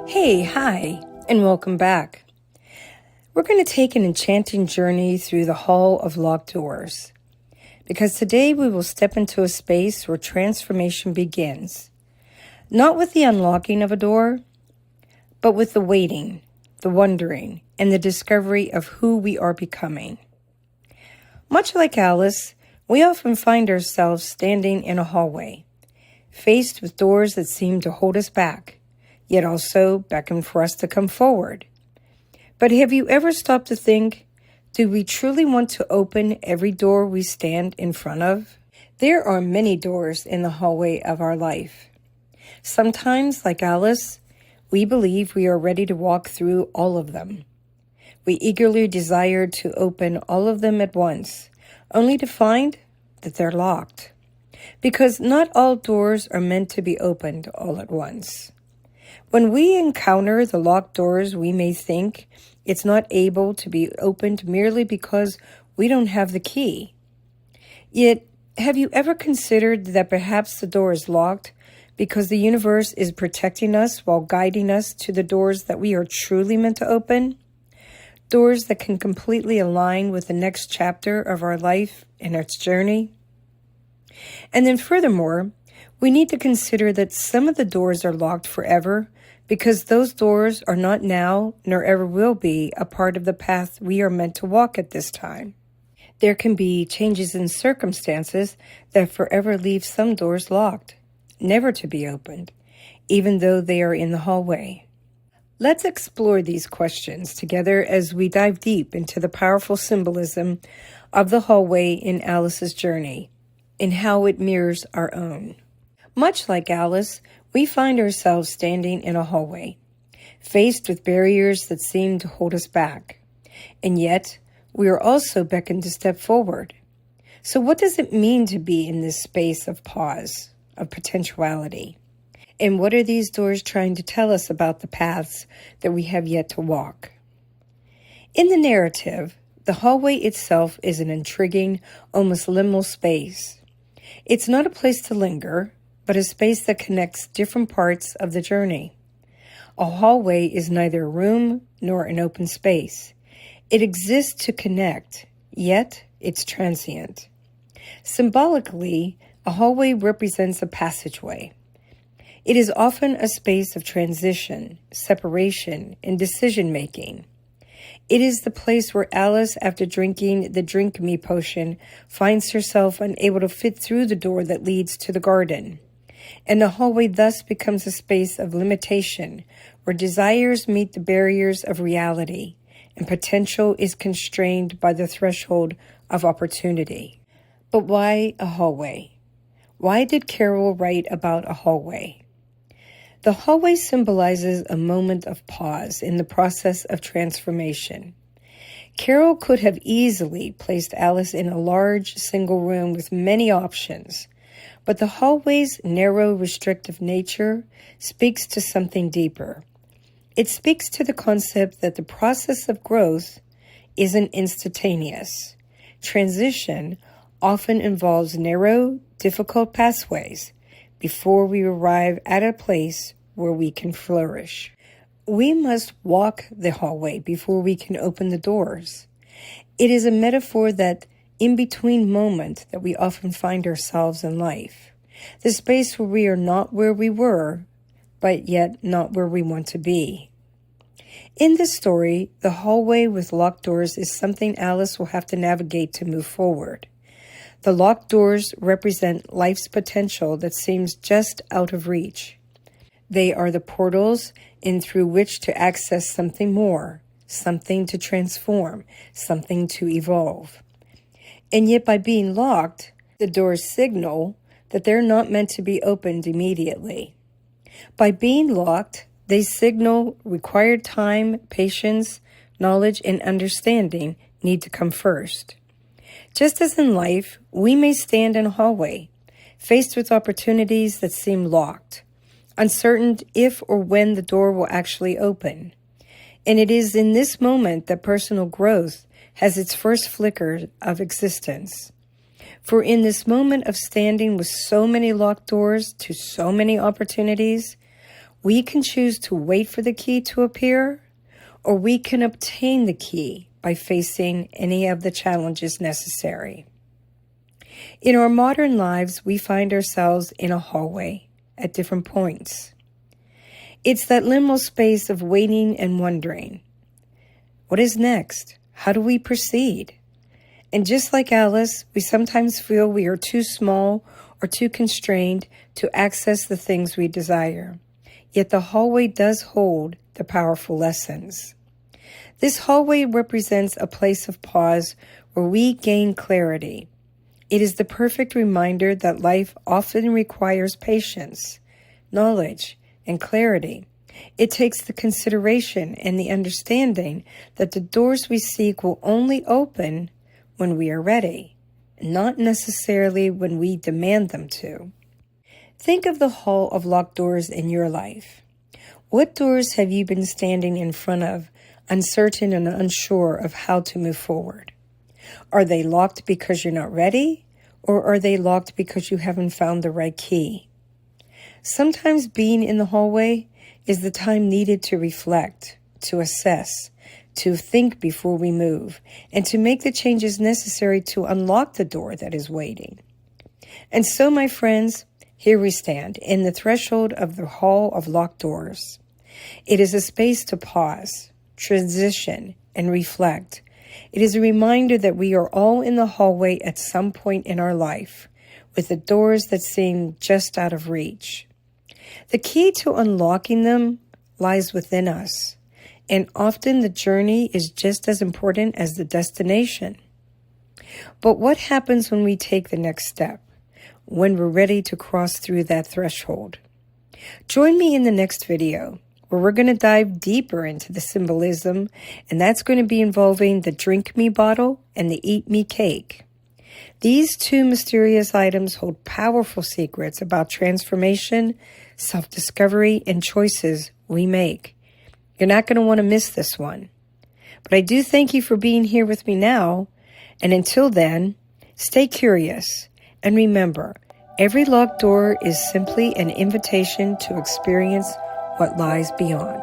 Hey, hi, and welcome back. We're going to take an enchanting journey through the Hall of Locked Doors, because today we will step into a space where transformation begins, not with the unlocking of a door, but with the waiting, the wondering, and the discovery of who we are becoming. Much like Alice, we often find ourselves standing in a hallway, faced with doors that seem to hold us back, yet also beckon for us to come forward. But have you ever stopped to think, do we truly want to open every door we stand in front of? There are many doors in the hallway of our life. Sometimes, like Alice, we believe we are ready to walk through all of them. We eagerly desire to open all of them at once, only to find that they're locked. Because not all doors are meant to be opened all at once. When we encounter the locked doors, we may think it's not able to be opened merely because we don't have the key. Yet, have you ever considered that perhaps the door is locked because the universe is protecting us while guiding us to the doors that we are truly meant to open? Doors that can completely align with the next chapter of our life and its journey? And then furthermore, we need to consider that some of the doors are locked forever because those doors are not now nor ever will be a part of the path we are meant to walk at this time. There can be changes in circumstances that forever leave some doors locked, never to be opened, even though they are in the hallway. Let's explore these questions together as we dive deep into the powerful symbolism of the hallway in Alice's journey and how it mirrors our own. Much like Alice, we find ourselves standing in a hallway, faced with barriers that seem to hold us back. And yet, we are also beckoned to step forward. So what does it mean to be in this space of pause, of potentiality? And what are these doors trying to tell us about the paths that we have yet to walk? In the narrative, the hallway itself is an intriguing, almost liminal space. It's not a place to linger, but a space that connects different parts of the journey. A hallway is neither a room nor an open space. It exists to connect, yet it's transient. Symbolically, a hallway represents a passageway. It is often a space of transition, separation, and decision-making. It is the place where Alice, after drinking the Drink Me potion, finds herself unable to fit through the door that leads to the garden. And the hallway thus becomes a space of limitation, where desires meet the barriers of reality, and potential is constrained by the threshold of opportunity. But why a hallway? Why did Carol write about a hallway? The hallway symbolizes a moment of pause in the process of transformation. Carol could have easily placed Alice in a large single room with many options, but the hallway's narrow, restrictive nature speaks to something deeper. It speaks to the concept that the process of growth isn't instantaneous. Transition often involves narrow, difficult pathways before we arrive at a place where we can flourish. We must walk the hallway before we can open the doors. It is a metaphor that in-between moment that we often find ourselves in life. The space where we are not where we were, but yet not where we want to be. In this story, the hallway with locked doors is something Alice will have to navigate to move forward. The locked doors represent life's potential that seems just out of reach. They are the portals in through which to access something more, something to transform, something to evolve. And yet by being locked, the doors signal that they're not meant to be opened immediately. By being locked, they signal required time, patience, knowledge, and understanding need to come first. Just as in life, we may stand in a hallway, faced with opportunities that seem locked, uncertain if or when the door will actually open. And it is in this moment that personal growth has its first flicker of existence. For in this moment of standing with so many locked doors to so many opportunities, We can choose to wait for the key to appear, or we can obtain the key by facing any of the challenges necessary. In our modern lives, we find ourselves in a hallway at different points. It's that liminal space of waiting and wondering. What is next? How do we proceed? And just like Alice, we sometimes feel we are too small or too constrained to access the things we desire. Yet the hallway does hold the powerful lessons. This hallway represents a place of pause where we gain clarity. It is the perfect reminder that life often requires patience, knowledge, and clarity. It takes the consideration and the understanding that the doors we seek will only open when we are ready, not necessarily when we demand them to. Think of the hall of locked doors in your life. What doors have you been standing in front of, uncertain and unsure of how to move forward? Are they locked because you're not ready, or are they locked because you haven't found the right key? Sometimes being in the hallway is the time needed to reflect, to assess, to think before we move, and to make the changes necessary to unlock the door that is waiting. And so, my friends, here we stand in the threshold of the hall of locked doors. It is a space to pause, transition, and reflect. It is a reminder that we are all in the hallway at some point in our life, with the doors that seem just out of reach. The key to unlocking them lies within us, and often the journey is just as important as the destination. But what happens when we take the next step, when we're ready to cross through that threshold? Join me in the next video, where we're going to dive deeper into the symbolism, and that's going to be involving the drink me bottle and the eat me cake. These two mysterious items hold powerful secrets about transformation, self-discovery, and choices we make. You're not going to want to miss this one. But I do thank you for being here with me now, and until then, stay curious, and remember, every locked door is simply an invitation to experience what lies beyond.